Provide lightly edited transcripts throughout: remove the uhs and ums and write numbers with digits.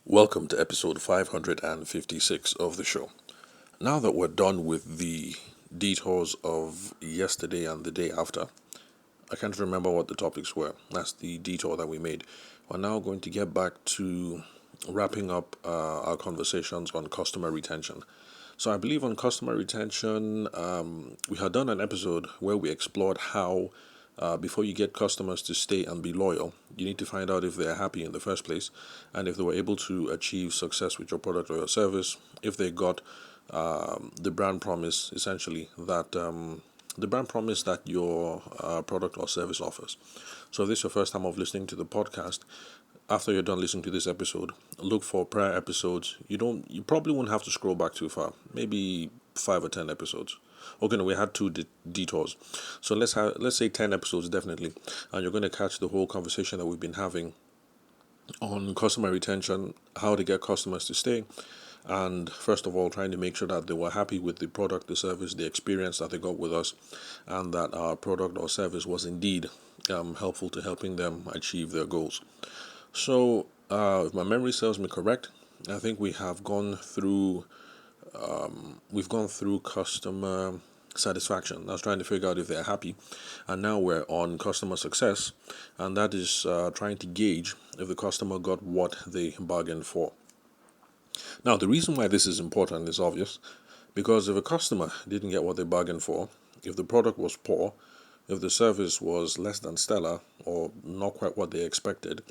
Welcome to episode 556 of the show. Now that we're done with the detours of yesterday and the day after, I can't remember what the topics were. That's the detour that we made. We're now going to get back to wrapping up our conversations on customer retention. So, I believe on customer retention, we had done an episode where we explored how before you get customers to stay and be loyal, you need to find out if they're happy in the first place and if they were able to achieve success with your product or your service, if they got the brand promise, essentially, that the brand promise that your product or service offers. So, if this is your first time of listening to the podcast, after you're done listening to this episode, look for prior episodes. You probably won't have to scroll back too far. Maybe 5 or 10 episodes. Okay, no, we had two detours, so let's say 10 episodes definitely, and you're going to catch the whole conversation that we've been having on customer retention, how to get customers to stay, and first of all, trying to make sure that they were happy with the product, the service, the experience that they got with us, and that our product or service was indeed helpful to helping them achieve their goals. So, if my memory serves me correct, I think we've gone through customer satisfaction. I was trying to figure out if they're happy, and now we're on customer success, and that is trying to gauge if the customer got what they bargained for. Now, the reason why this is important is obvious, because if a customer didn't get what they bargained for, if the product was poor, if the service was less than stellar or not quite what they expected,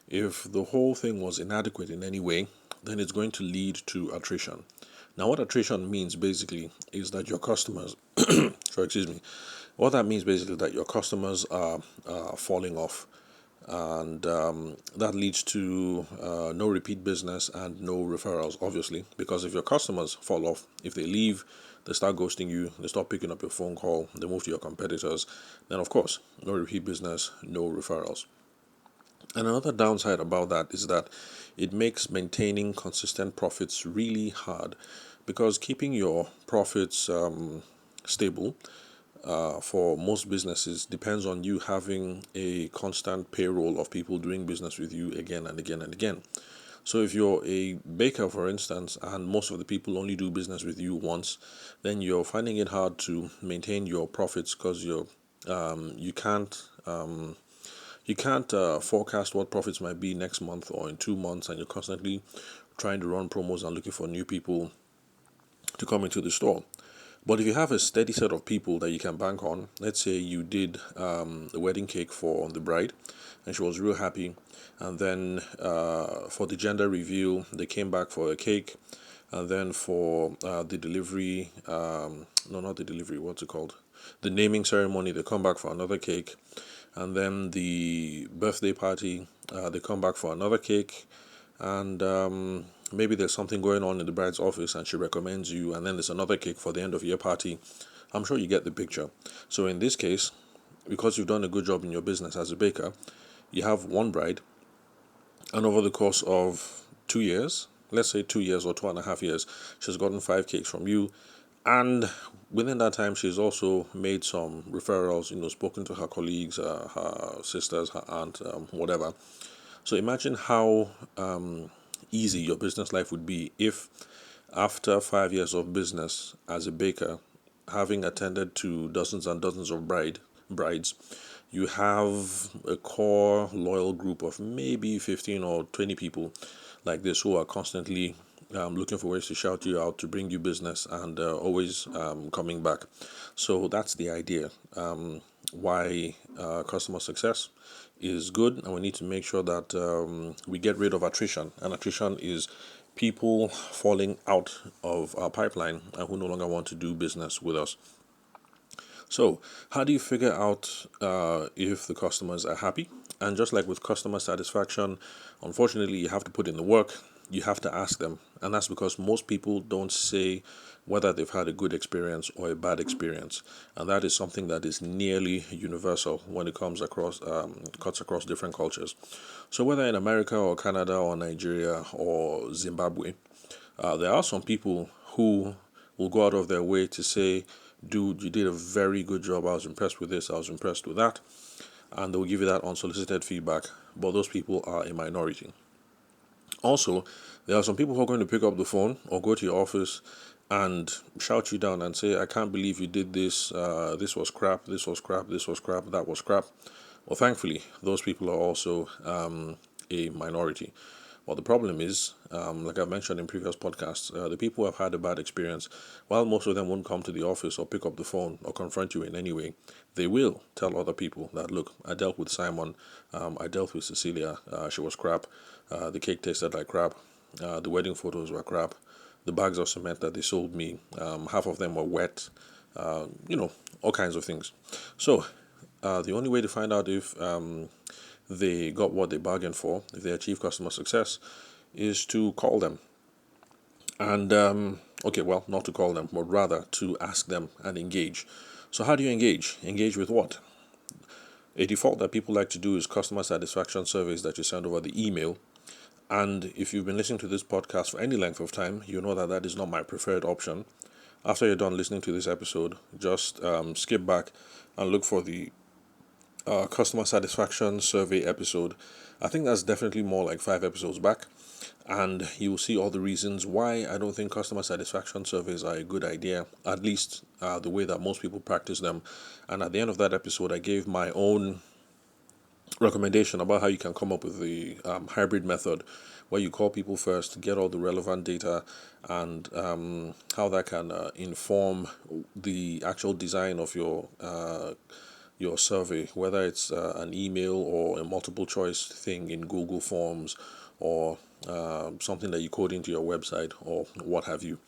if the whole thing was inadequate in any way, then it's going to lead to attrition. Now, what attrition means basically is that your customers, sorry, excuse me, what that means basically is that your customers are falling off, and that leads to no repeat business and no referrals, obviously, because if your customers fall off, if they leave, they start ghosting you, they stop picking up your phone call, they move to your competitors, then of course, no repeat business, no referrals. And another downside about that is that it makes maintaining consistent profits really hard, because keeping your profits stable for most businesses depends on you having a constant payroll of people doing business with you again and again and again. So if you're a baker, for instance, and most of the people only do business with you once, then you're finding it hard to maintain your profits, because you can't forecast what profits might be next month or in 2 months, and you're constantly trying to run promos and looking for new people to come into the store. But if you have a steady set of people that you can bank on, let's say you did the wedding cake for the bride, and she was real happy, and then for the gender reveal, they came back for a cake, and then for the delivery, no, not the delivery, what's it called? The naming ceremony, they come back for another cake, and then the birthday party, they come back for another cake, and maybe there's something going on in the bride's office and she recommends you, and then there's another cake for the end of year party. I'm sure you get the picture. So in this case, because you've done a good job in your business as a baker, you have one bride, and over the course of 2 years, let's say 2 years or 2.5 years, she's gotten 5 cakes from you, and within that time she's also made some referrals, spoken to her colleagues, her sisters, her aunt, whatever. So imagine how easy your business life would be if, after 5 years of business as a baker, having attended to dozens and dozens of brides, you have a core loyal group of maybe 15 or 20 people like this, who are constantly looking for ways to shout you out, to bring you business, and always coming back. So that's the idea. Why customer success is good, and we need to make sure that we get rid of attrition. And attrition is people falling out of our pipeline and who no longer want to do business with us. So, how do you figure out if the customers are happy? And just like with customer satisfaction, unfortunately, you have to put in the work. You have to ask them, and that's because most people don't say whether they've had a good experience or a bad experience, and that is something that is nearly universal when it comes across cuts across different cultures. So whether in America or Canada or Nigeria or Zimbabwe, there are some people who will go out of their way to say, dude, you did a very good job. I was impressed with this. I was impressed with that. And they'll give you that unsolicited feedback. But those people are a minority. Also, there are some people who are going to pick up the phone or go to your office and shout you down and say, I can't believe you did this. This was crap. This was crap. This was crap. That was crap. Well, thankfully, those people are also a minority. Well, the problem is, like I've mentioned in previous podcasts, the people who have had a bad experience, while most of them won't come to the office or pick up the phone or confront you in any way, they will tell other people that, look, I dealt with Simon, I dealt with Cecilia, she was crap, the cake tasted like crap, the wedding photos were crap, the bags of cement that they sold me, half of them were wet, you know, all kinds of things. So, the only way to find out if they got what they bargained for, if they achieve customer success, is to call them. And, okay, well, not to call them, but rather to ask them and engage. So, how do you engage? Engage with what? A default that people like to do is customer satisfaction surveys that you send over the email. And if you've been listening to this podcast for any length of time, you know that that is not my preferred option. After you're done listening to this episode, just skip back and look for the customer satisfaction survey episode. I think that's definitely more like 5 episodes back. And you will see all the reasons why I don't think customer satisfaction surveys are a good idea, at least the way that most people practice them. And at the end of that episode, I gave my own recommendation about how you can come up with the hybrid method where you call people first, get all the relevant data, and how that can inform the actual design of your survey, whether it's an email or a multiple choice thing in Google Forms or something that you code into your website or what have you.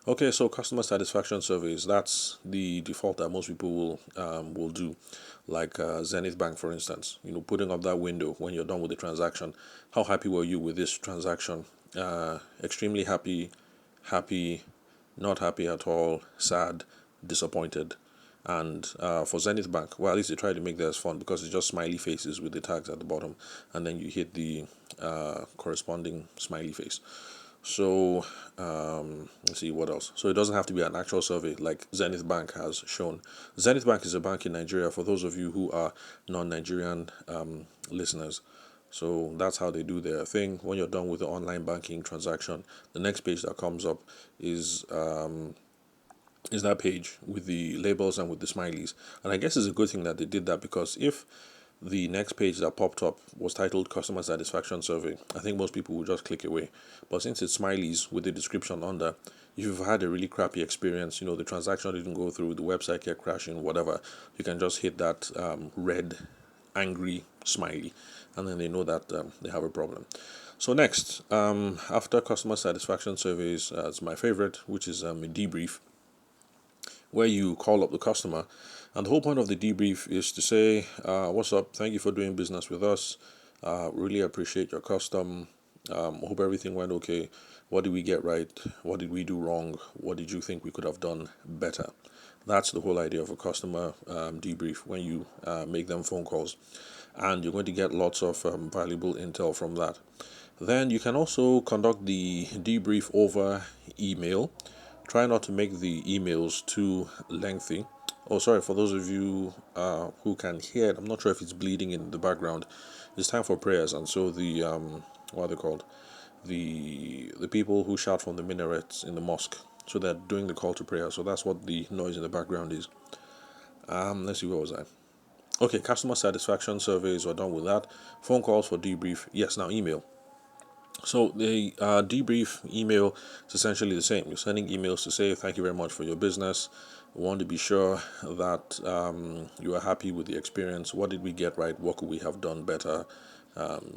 Okay, so customer satisfaction surveys, that's the default that most people will do. Like Zenith Bank, for instance, putting up that window when you're done with the transaction. How happy were you with this transaction? Extremely happy, happy, not happy at all, sad, disappointed. And for Zenith Bank, well, at least they try to make theirs fun because it's just smiley faces with the tags at the bottom, and then you hit the corresponding smiley face. So let's see what else. So it doesn't have to be an actual survey like Zenith Bank has shown. Zenith Bank is a bank in Nigeria for those of you who are non-Nigerian listeners. So that's how they do their thing. When you're done with the online banking transaction, the next page that comes up is that page with the labels and with the smileys. And I guess it's a good thing that they did that, because if the next page that popped up was titled Customer Satisfaction Survey, I think most people would just click away. But since it's smileys with the description under, if you've had a really crappy experience, the transaction didn't go through, the website kept crashing, whatever, you can just hit that red, angry smiley, and then they know that they have a problem. So next, after customer satisfaction surveys, it's my favorite, which is a debrief, where you call up the customer. And the whole point of the debrief is to say, what's up? Thank you for doing business with us. Really appreciate your custom. Hope everything went okay. What did we get right? What did we do wrong? What did you think we could have done better? That's the whole idea of a customer debrief when you make them phone calls. And you're going to get lots of valuable intel from that. Then you can also conduct the debrief over email. Try not to make the emails too lengthy. Oh, sorry, for those of you who can hear it, I'm not sure if it's bleeding in the background. It's time for prayers, and so the what are they called? The people who shout from the minarets in the mosque. So they're doing the call to prayer. So that's what the noise in the background is. Let's see, where was I? Okay, customer satisfaction surveys, we're done with that. Phone calls for debrief. Yes, now email. So the debrief email is essentially the same. You're sending emails to say thank you very much for your business. We want to be sure that you are happy with the experience. What did we get right? What could we have done better?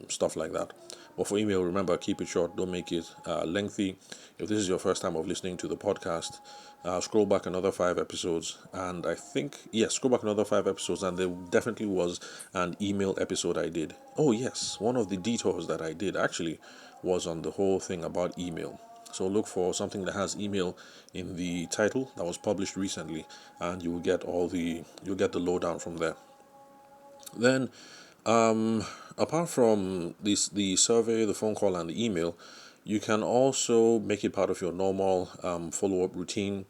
Stuff like that. But for email, remember, keep it short. Don't make it lengthy. If this is your first time of listening to the podcast, scroll back another 5 episodes, and I think, yes, scroll back another 5 episodes, and there definitely was an email episode I did. Oh yes, one of the detours that I did actually was on the whole thing about email. So look for something that has email in the title that was published recently, and you'll get the lowdown from there. Then, apart from the survey, the phone call, and the email, you can also make it part of your normal follow-up routine.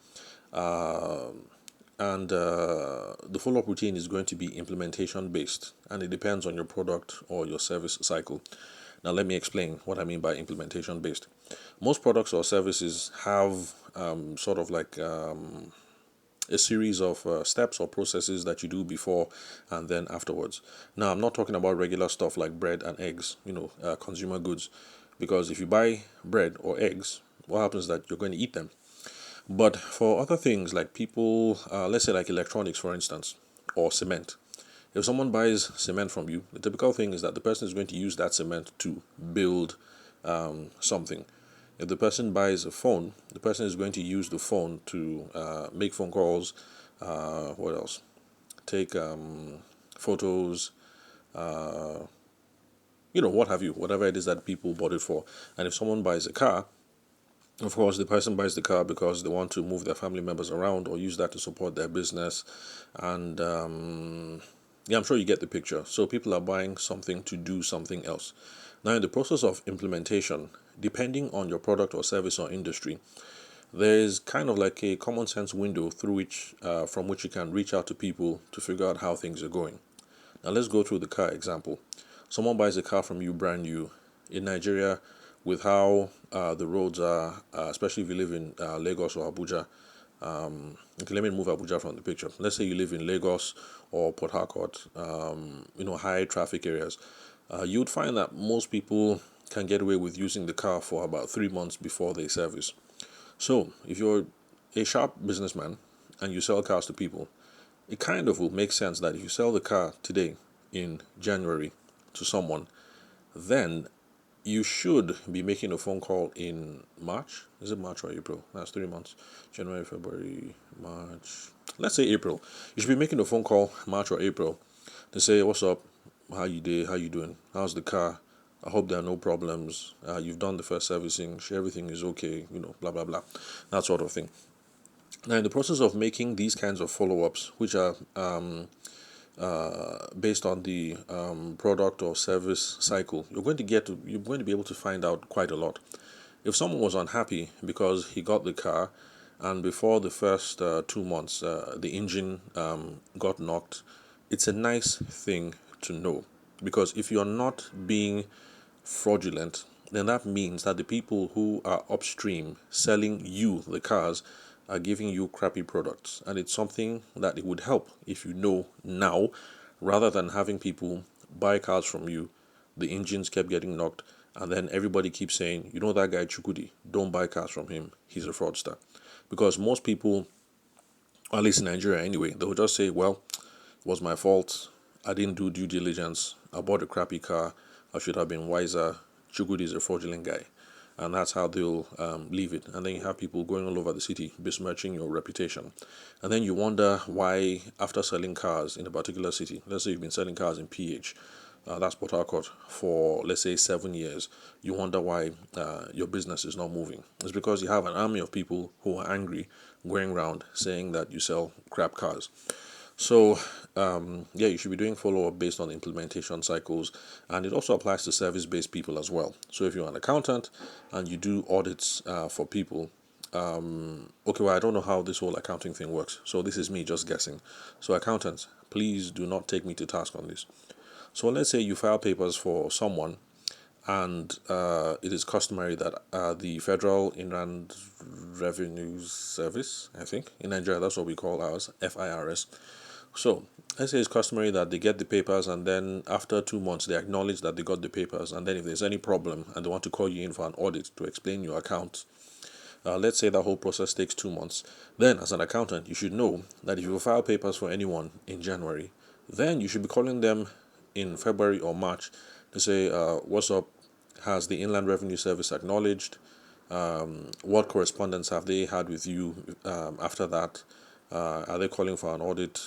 And the follow-up routine is going to be implementation based, and it depends on your product or your service cycle. Now, let me explain what I mean by implementation based. Most products or services have sort of like a series of steps or processes that you do before and then afterwards. Now, I'm not talking about regular stuff like bread and eggs, consumer goods, because if you buy bread or eggs, what happens is that you're going to eat them. But for other things like people, let's say like electronics, for instance, or cement, if someone buys cement from you, the typical thing is that the person is going to use that cement to build something. If the person buys a phone, the person is going to use the phone to make phone calls. What else? Take photos, what have you, whatever it is that people bought it for. And if someone buys a car, of course, the person buys the car because they want to move their family members around or use that to support their business. And yeah, I'm sure you get the picture. So people are buying something to do something else. Now, in the process of implementation, depending on your product or service or industry, there is kind of like a common sense window through which, from which you can reach out to people to figure out how things are going. Now, let's go through the car example. Someone buys a car from you brand new in Nigeria, with how the roads are, especially if you live in Lagos or Abuja. Okay, let me move Abuja from the picture. Let's say you live in Lagos or Port Harcourt, high traffic areas. You'd find that most people can get away with using the car for about 3 months before they service. So, if you're a sharp businessman and you sell cars to people, it kind of will make sense that if you sell the car today in January to someone, then you should be making a phone call in March. Is it March or April? That's 3 months. January, February, March. Let's say April. You should be making a phone call March or April to say, "What's up? How you day? How you doing? How's the car? I hope there are no problems. You've done the first servicing. Sure, everything is okay. Blah blah blah, that sort of thing." Now, in the process of making these kinds of follow-ups, which are based on the product or service cycle, you're going to be able to find out quite a lot. If someone was unhappy because he got the car, and before the first 2 months, the engine got knocked, it's a nice thing to know, because if you're not being fraudulent, then that means that the people who are upstream selling you the cars are giving you crappy products. And it's something that it would help if you know now, rather than having people buy cars from you, the engines kept getting knocked, and then everybody keeps saying, that guy Chukudi, don't buy cars from him, he's a fraudster. Because most people, at least in Nigeria anyway, they will just say, well, it was my fault, I didn't do due diligence, I bought a crappy car, I should have been wiser, Chukudi is a fraudulent guy. And that's how they'll leave it. And then you have people going all over the city besmirching your reputation. And then you wonder why, after selling cars in a particular city, let's say you've been selling cars in PH, that's Port Harcourt, for let's say 7 years, you wonder why your business is not moving. It's because you have an army of people who are angry going around saying that you sell crap cars. So, you should be doing follow-up based on implementation cycles, and it also applies to service-based people as well. So if you're an accountant and you do audits for people, I don't know how this whole accounting thing works, so this is me just guessing. So accountants, please do not take me to task on this. So let's say you file papers for someone, and it is customary that the Federal Inland Revenue Service, I think, in Nigeria, that's what we call ours, FIRS. So let's say it's customary that they get the papers, and then after 2 months, they acknowledge that they got the papers. And then if there's any problem and they want to call you in for an audit to explain your account, let's say that whole process takes 2 months. Then, as an accountant, you should know that if you file papers for anyone in January, then you should be calling them in February or March to say, what's up? Has the Inland Revenue Service acknowledged? What correspondence have they had with you after that? Are they calling for an audit?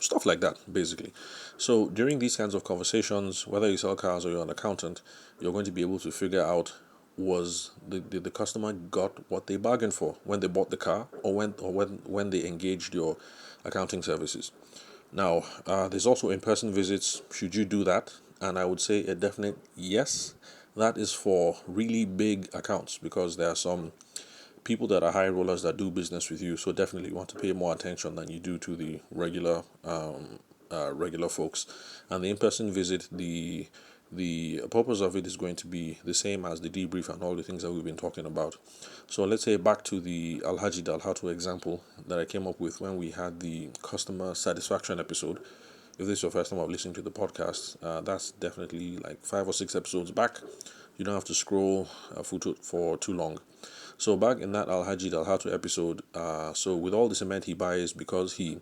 Stuff like that, basically. So during these kinds of conversations, whether you sell cars or you're an accountant, you're going to be able to figure out, was the customer got what they bargained for when they bought the car, or when they engaged your accounting services. Now, there's also in-person visits. Should you do that? And I would say a definite yes. That is for really big accounts, because there are some people that are high rollers that do business with you. So definitely you want to pay more attention than you do to the regular regular folks. And the in-person visit, the purpose of it is going to be the same as the debrief and all the things that we've been talking about. So let's say back to the Alhaji Dalhatu example that I came up with when we had the customer satisfaction episode. If this is your first time of listening to the podcast, that's definitely like 5 or 6 episodes back. You don't have to scroll for too long. So back in that Alhaji Dalhatu episode, so with all the cement he buys, because he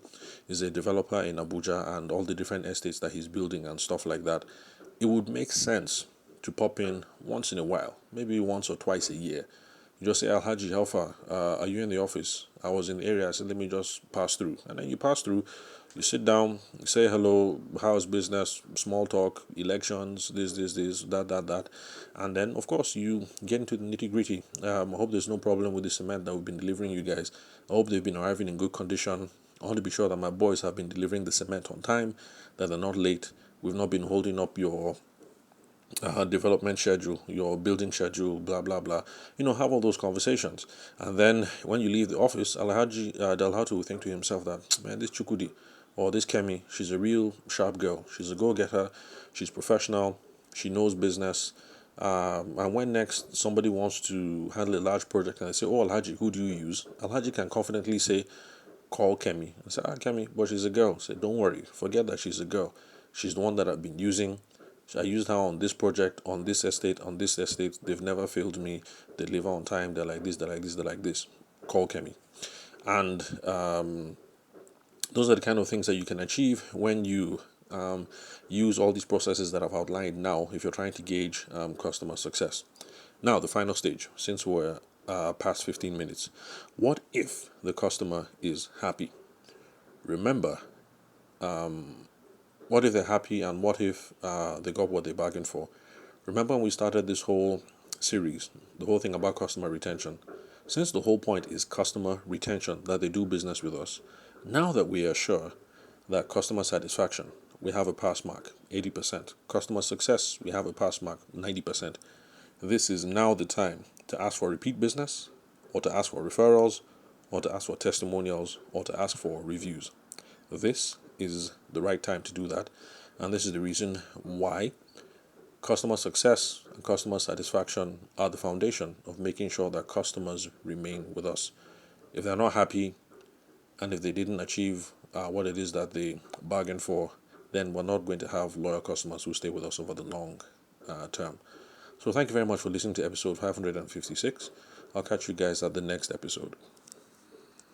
is a developer in Abuja and all the different estates that he's building and stuff like that, it would make sense to pop in once in a while, maybe once or twice a year. You just say, Alhaji, how far? Are you in the office? I was in the area. I said, let me just pass through. And then you pass through, you sit down, you say hello, how's business, small talk, elections, this, that. And then, of course, you get into the nitty gritty. I hope there's no problem with the cement that we've been delivering you guys. I hope they've been arriving in good condition. I want to be sure that my boys have been delivering the cement on time, that they're not late. We've not been holding up your development schedule, your building schedule, blah blah blah. Have all those conversations, and then when you leave the office, Alhaji Dalhatu will think to himself that, man, this Chukudi or this Kemi, she's a real sharp girl. She's a go-getter. She's professional. She knows business. And when next somebody wants to handle a large project and they say, oh, Alhaji, who do you use? Alhaji can confidently say, call Kemi. I say, Kemi, but she's a girl. Say, don't worry, forget that she's a girl. She's the one that I've been using. I used her on this project, on this estate, They've never failed me. They deliver on time. They're like this, they're like this, they're like this. Call Kemi. And those are the kind of things that you can achieve when you use all these processes that I've outlined now, if you're trying to gauge customer success. Now, the final stage, since we're past 15 minutes. What if the customer is happy? Remember, what if they're happy, and what if they got what they bargained for? Remember when we started this whole series, the whole thing about customer retention? Since the whole point is customer retention, that they do business with us, now that we are sure that customer satisfaction, we have a pass mark, 80%. Customer success, we have a pass mark, 90%. This is now the time to ask for repeat business, or to ask for referrals, or to ask for testimonials, or to ask for reviews. This is the right time to do that, and this is the reason why customer success and customer satisfaction are the foundation of making sure that customers remain with us. If they're not happy, and if they didn't achieve what it is that they bargained for, then we're not going to have loyal customers who stay with us over the long term. So thank you very much for listening to episode 556. I'll catch you guys at the next episode.